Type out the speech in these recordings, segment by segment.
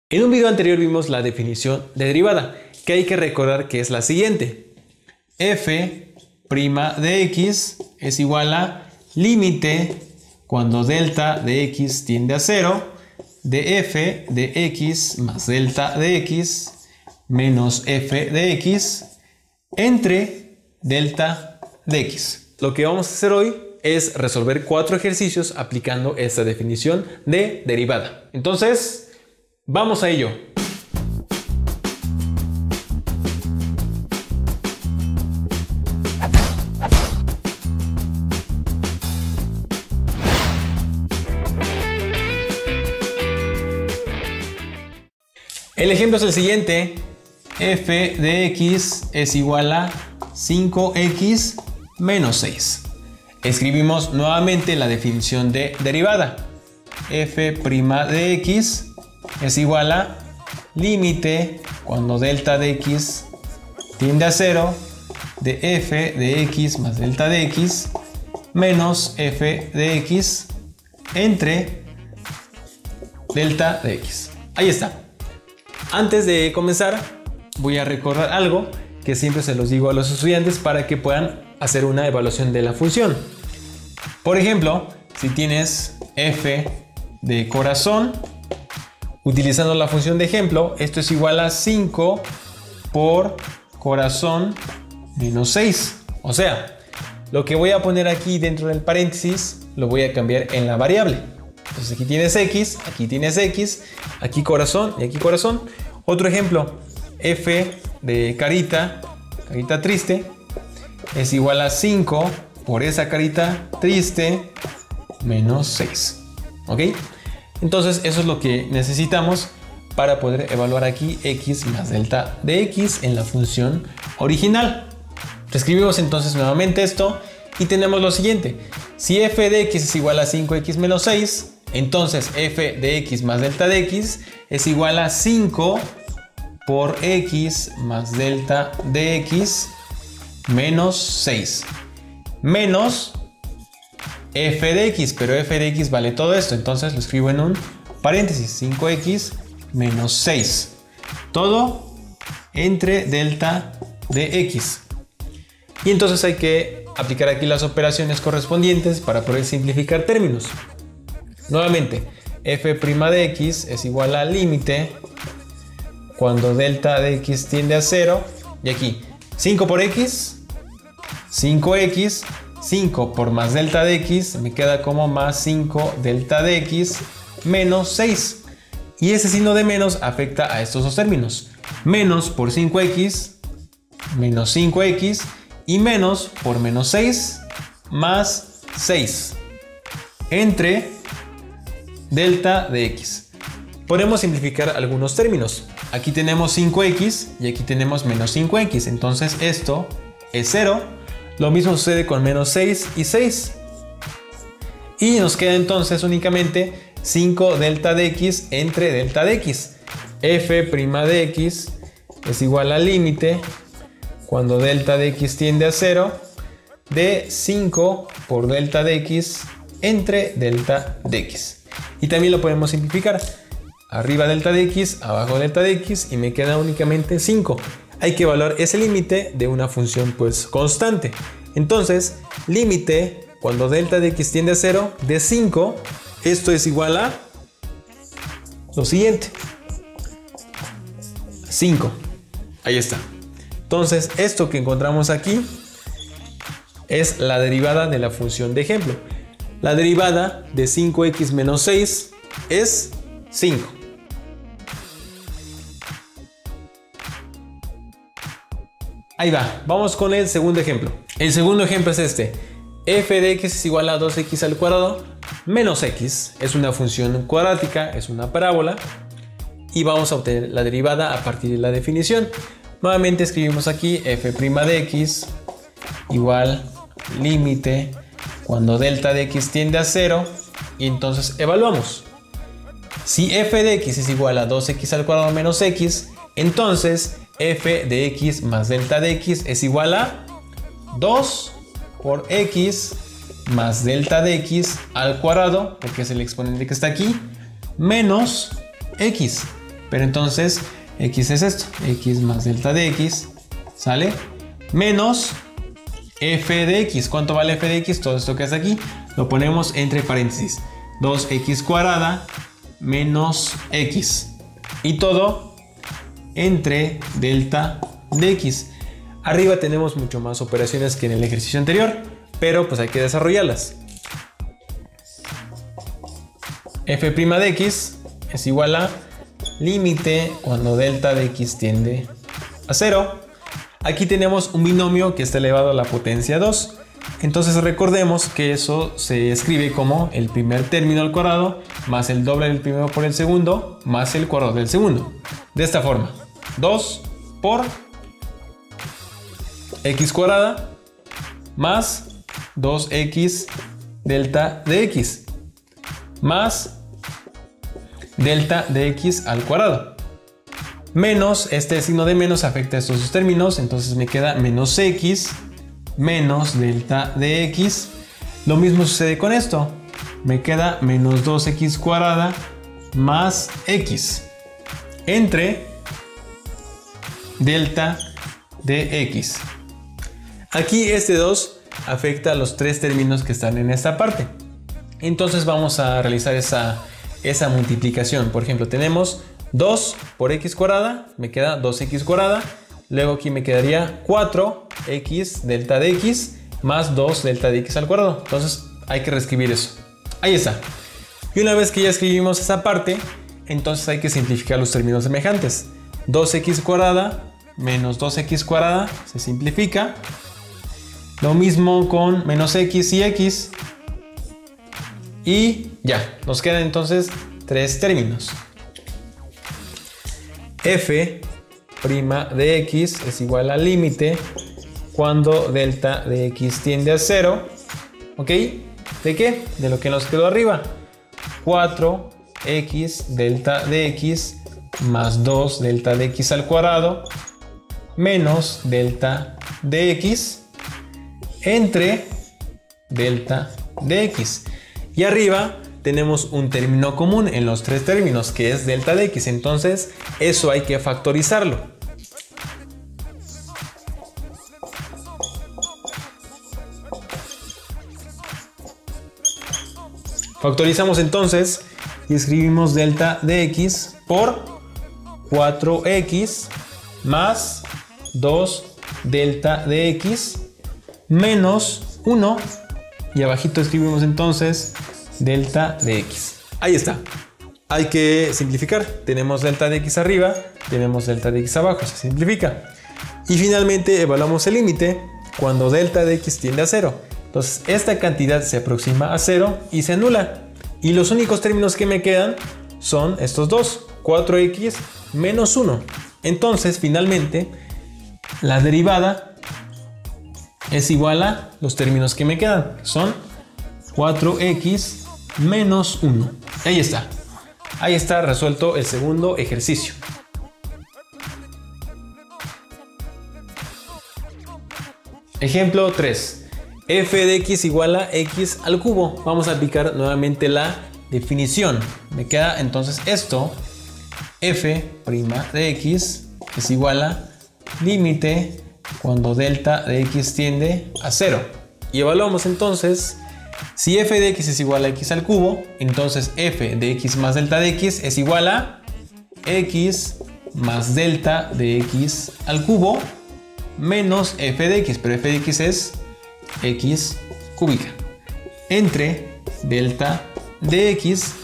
En un video anterior vimos la definición de derivada, que hay que recordar que es la siguiente. F' de x es igual a límite cuando delta de x tiende a 0 de f de x más delta de x menos f de x entre delta de x. Lo que vamos a hacer hoy es resolver 4 ejercicios aplicando esta definición de derivada. Entonces, vamos a ello. El ejemplo es el siguiente. F de x es igual a 5x menos 6. Escribimos nuevamente la definición de derivada. F' de x es igual a límite cuando delta de x tiende a 0 de f de x más delta de x menos f de x entre delta de x. Ahí está. Antes de comenzar, voy a recordar algo que siempre se los digo a los estudiantes para que puedan hacer una evaluación de la función. Por ejemplo, si tienes f de corazón, utilizando la función de ejemplo, esto es igual a 5 por corazón menos 6. O sea, lo que voy a poner aquí dentro del paréntesis lo voy a cambiar en la variable. Entonces aquí tienes x, aquí corazón y aquí corazón. Otro ejemplo, f de carita triste, es igual a 5 por esa carita triste menos 6. ¿Ok? Entonces eso es lo que necesitamos para poder evaluar aquí x más delta de x en la función original. Reescribimos entonces nuevamente esto y tenemos lo siguiente. Si f de x es igual a 5x menos 6, entonces f de x más delta de x es igual a 5 por x más delta de x menos 6 menos f de x, pero f de x vale todo esto, entonces lo escribo en un paréntesis, 5x menos 6, todo entre delta de x. Y entonces hay que aplicar aquí las operaciones correspondientes para poder simplificar términos. Nuevamente, f' de x es igual a límite cuando delta de x tiende a 0, y aquí 5 por x, 5x, 5 por más delta de x, me queda como más 5 delta de x menos 6. Y ese signo de menos afecta a estos dos términos. Menos por 5x, menos 5x, y menos por menos 6, más 6. Entre delta de x. Podemos simplificar algunos términos. Aquí tenemos 5x y aquí tenemos menos 5x. Entonces esto es 0. Lo mismo sucede con menos 6 y 6. Y nos queda entonces únicamente 5 delta de x entre delta de x. F' de x es igual al límite cuando delta de x tiende a 0 de 5 por delta de x entre delta de x. Y también lo podemos simplificar. Arriba delta de x, abajo delta de x y me queda únicamente 5. Hay que evaluar ese límite de una función pues constante. Entonces, límite cuando delta de x tiende a 0 de 5, esto es igual a lo siguiente. 5. Ahí está. Entonces, esto que encontramos aquí es la derivada de la función de ejemplo. La derivada de 5x menos 6 es 5. Ahí va, vamos con el segundo ejemplo. El segundo ejemplo es este. F de x es igual a 2x al cuadrado menos x. Es una función cuadrática, es una parábola. Y vamos a obtener la derivada a partir de la definición. Nuevamente escribimos aquí f' de x igual límite cuando delta de x tiende a 0. Y entonces evaluamos. Si f de x es igual a 2x al cuadrado menos x, entonces f de x más delta de x es igual a 2 por x más delta de x al cuadrado, porque es el exponente que está aquí, menos x. pero entonces x es esto, x más delta de x, ¿sale? Menos f de x. ¿Cuánto vale f de x? Todo esto que es aquí lo ponemos entre paréntesis. 2x cuadrada menos x. Y todo entre delta de x. Arriba tenemos mucho más operaciones que en el ejercicio anterior, pero pues hay que desarrollarlas. F' de x es igual a límite cuando delta de x tiende a 0. Aquí tenemos un binomio que está elevado a la potencia 2. Entonces recordemos que eso se escribe como el primer término al cuadrado más el doble del primero por el segundo más el cuadrado del segundo. De esta forma, 2 por x cuadrada más 2x delta de x más delta de x al cuadrado. Menos, este signo de menos afecta a estos dos términos, entonces me queda menos x menos delta de x. Lo mismo sucede con esto, me queda menos 2x cuadrada más x entre delta de x. Aquí este 2 afecta a los tres términos que están en esta parte. Entonces vamos a realizar esa multiplicación. Por ejemplo, tenemos 2 por x cuadrada, me queda 2x cuadrada. Luego aquí me quedaría 4x delta de x más 2 delta de x al cuadrado. Entonces hay que reescribir eso. Ahí está. Y una vez que ya escribimos esa parte, entonces hay que simplificar los términos semejantes. 2x cuadrada menos 2x cuadrada se simplifica. Lo mismo con menos x y x. Y ya, nos quedan entonces tres términos. F' de x es igual al límite cuando delta de x tiende a 0. ¿Ok? ¿De qué? De lo que nos quedó arriba. 4x delta de x más 2 delta de x al cuadrado menos delta de x entre delta de x. Y arriba tenemos un término común en los tres términos, que es delta de x. Entonces, eso hay que factorizarlo. Factorizamos entonces y escribimos delta de x por 4x más 2 delta de x menos 1. Y abajito escribimos entonces delta de x. Ahí está. Hay que simplificar. Tenemos delta de x arriba, tenemos delta de x abajo, se simplifica. Y finalmente evaluamos el límite cuando delta de x tiende a 0. Entonces esta cantidad se aproxima a 0 y se anula. Y los únicos términos que me quedan son estos dos, 4x menos 1. Entonces finalmente la derivada es igual a los términos que me quedan. Son 4x menos 1. Ahí está. Ahí está resuelto el segundo ejercicio. Ejemplo 3. F de x igual a x al cubo. Vamos a aplicar nuevamente la definición. Me queda entonces esto. F' de x es igual a límite cuando delta de x tiende a 0. Y evaluamos entonces, si f de x es igual a x al cubo, entonces f de x más delta de x es igual a x más delta de x al cubo menos f de x, pero f de x es x cúbica, entre delta de x.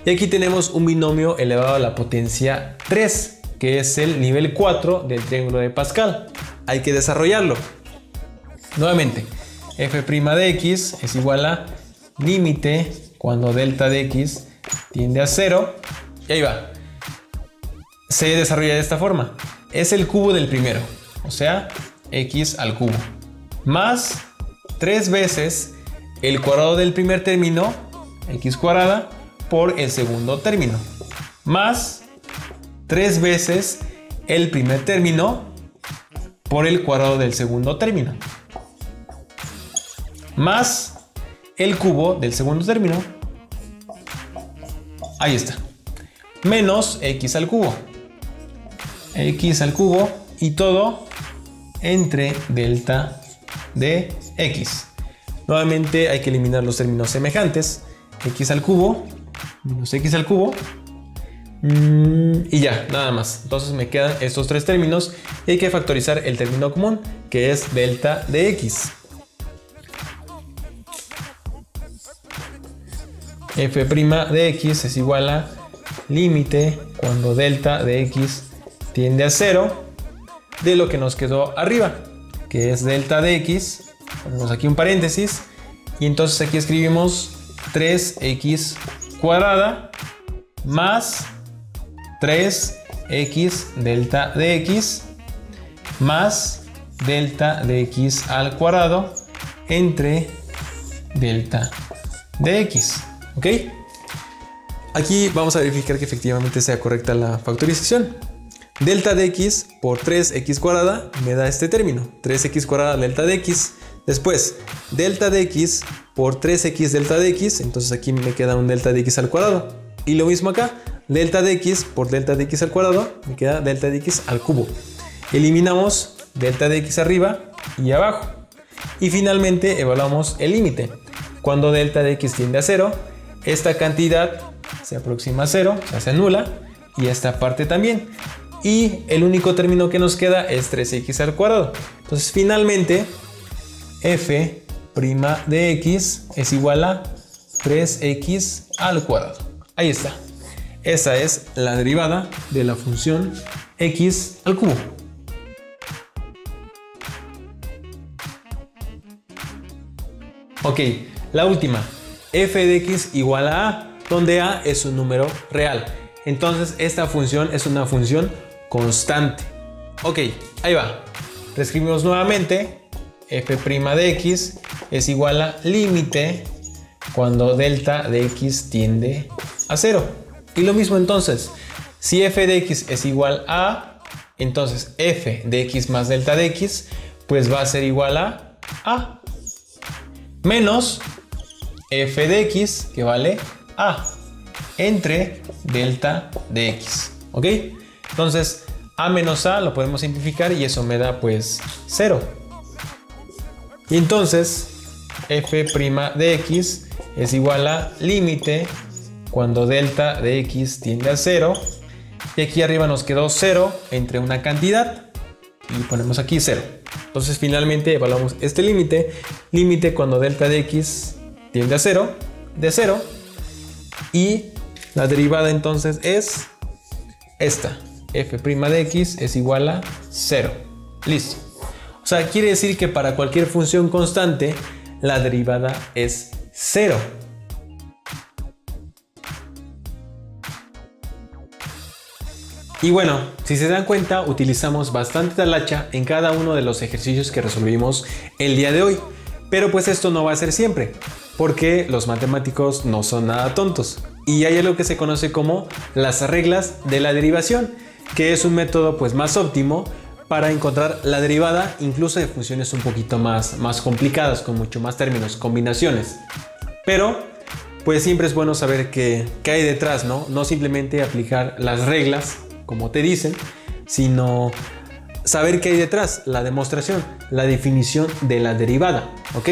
Y aquí tenemos un binomio elevado a la potencia 3, que es el nivel 4 del triángulo de Pascal. Hay que desarrollarlo. Nuevamente, f' de x es igual a límite cuando delta de x tiende a 0. Y ahí va. Se desarrolla de esta forma. Es el cubo del primero, o sea, x al cubo, más 3 veces el cuadrado del primer término, x cuadrada, por el segundo término, más 3 veces el primer término por el cuadrado del segundo término, más el cubo del segundo término. Ahí está. menos x al cubo. X al cubo y todo entre delta de x. Nuevamente hay que eliminar los términos semejantes. X al cubo menos x al cubo. Y ya, nada más. Entonces me quedan estos tres términos y hay que factorizar el término común, que es delta de x. F' de x es igual a límite cuando delta de x tiende a 0 de lo que nos quedó arriba, que es delta de x. Ponemos aquí un paréntesis y entonces aquí escribimos 3x cuadrada más 3x delta de x más delta de x al cuadrado entre delta de x. ¿Ok? Aquí vamos a verificar que efectivamente sea correcta la factorización. Delta de x por 3x cuadrada me da este término, 3x cuadrada delta de x. Después, delta de x por 3x delta de x, entonces aquí me queda un delta de x al cuadrado. Y lo mismo acá, delta de x por delta de x al cuadrado, me queda delta de x al cubo. Eliminamos delta de x arriba y abajo. Y finalmente evaluamos el límite. Cuando delta de x tiende a 0, esta cantidad se aproxima a 0, se hace nula, y esta parte también. Y el único término que nos queda es 3x al cuadrado. Entonces finalmente f' de x es igual a 3x al cuadrado. Ahí está. Esa es la derivada de la función x al cubo. Ok, la última. F de x igual a, donde a es un número real. Entonces esta función es una función constante. Ok, ahí va. Reescribimos nuevamente. F' de x es igual a límite cuando delta de x tiende a 0. Y lo mismo entonces, si f de x es igual a, entonces f de x más delta de x, pues va a ser igual a menos f de x, que vale a, entre delta de x. ¿Ok? Entonces, a menos a lo podemos simplificar y eso me da pues 0. Y entonces, f' de x es igual a límite cuando delta de x tiende a 0. Y aquí arriba nos quedó 0 entre una cantidad y ponemos aquí 0. Entonces finalmente evaluamos este límite. Límite cuando delta de x tiende a 0, de 0. Y la derivada entonces es esta. F' de x es igual a 0. Listo. O sea, quiere decir que para cualquier función constante, la derivada es 0. Y bueno, si se dan cuenta, utilizamos bastante talacha en cada uno de los ejercicios que resolvimos el día de hoy. Pero pues esto no va a ser siempre, porque los matemáticos no son nada tontos. Y hay algo que se conoce como las reglas de la derivación, que es un método pues más óptimo para encontrar la derivada incluso de funciones un poquito más complicadas, con mucho más términos, combinaciones. Pero pues siempre es bueno saber qué hay detrás, ¿no? No simplemente aplicar las reglas como te dicen, sino saber qué hay detrás, la demostración, la definición de la derivada, ¿ok?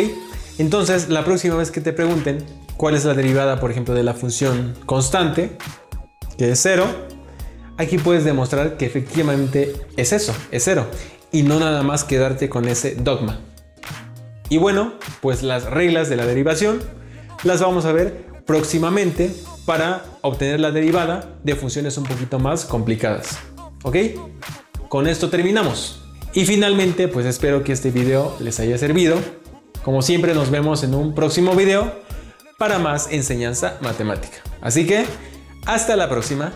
Entonces, la próxima vez que te pregunten cuál es la derivada, por ejemplo, de la función constante, que es 0, aquí puedes demostrar que efectivamente es eso, es 0, y no nada más quedarte con ese dogma. Y bueno, pues las reglas de la derivación las vamos a ver próximamente para obtener la derivada de funciones un poquito más complicadas. ¿Ok? Con esto terminamos. Y finalmente, pues espero que este video les haya servido. Como siempre, nos vemos en un próximo video para más enseñanza matemática. Así que, hasta la próxima.